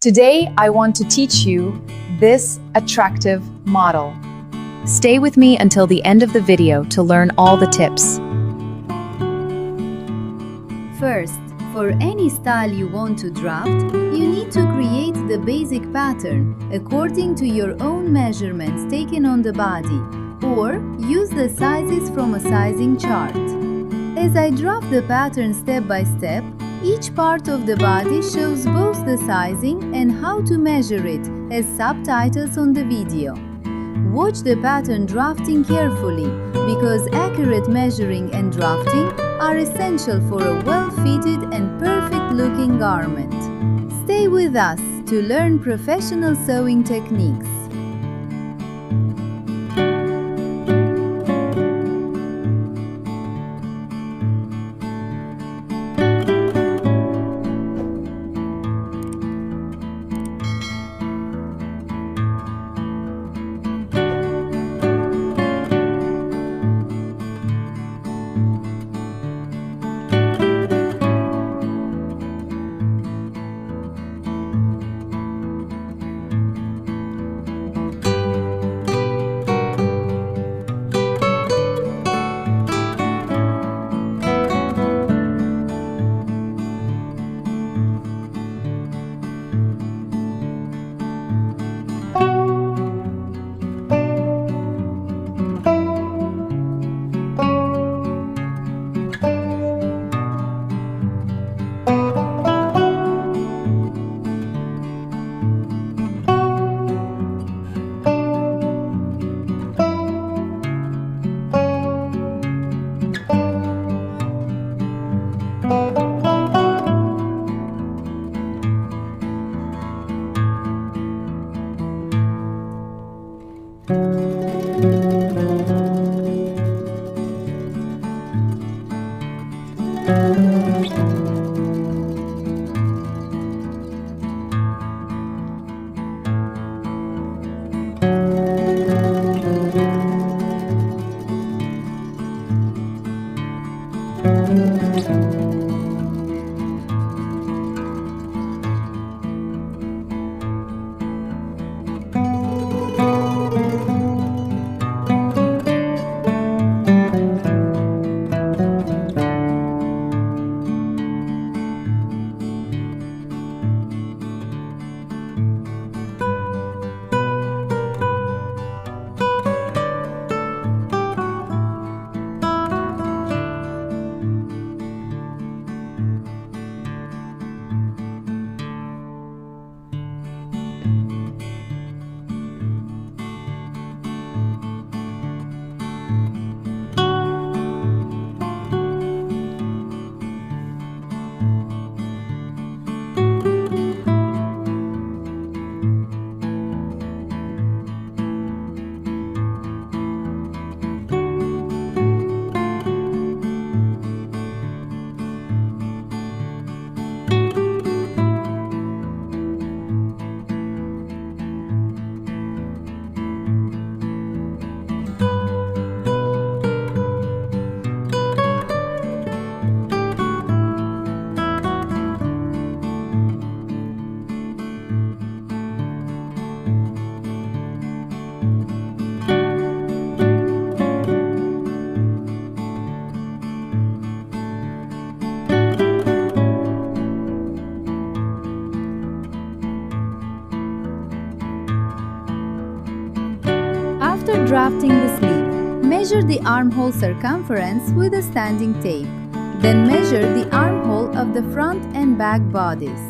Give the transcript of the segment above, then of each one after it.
Today, I want to teach you this attractive model. Stay with me until the end of the video to learn all the tips. First, for any style you want to draft, you need to create the basic pattern according to your own measurements taken on the body, or use the sizes from a sizing chart. As I draft the pattern step by step, each part of the body shows both the sizing and how to measure it as subtitles on the video. Watch the pattern drafting carefully because accurate measuring and drafting are essential for a well-fitted and perfect-looking garment. Stay with us to learn professional sewing techniques. After drafting the sleeve, measure the armhole circumference with a standing tape. Then measure the armhole of the front and back bodies.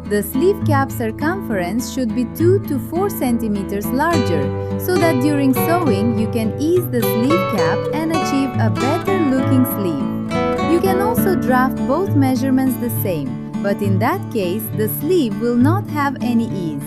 The sleeve cap circumference should be 2 to 4 centimeters larger so that during sewing you can ease the sleeve cap and achieve a better looking sleeve. You can also draft both measurements the same, but in that case the sleeve will not have any ease.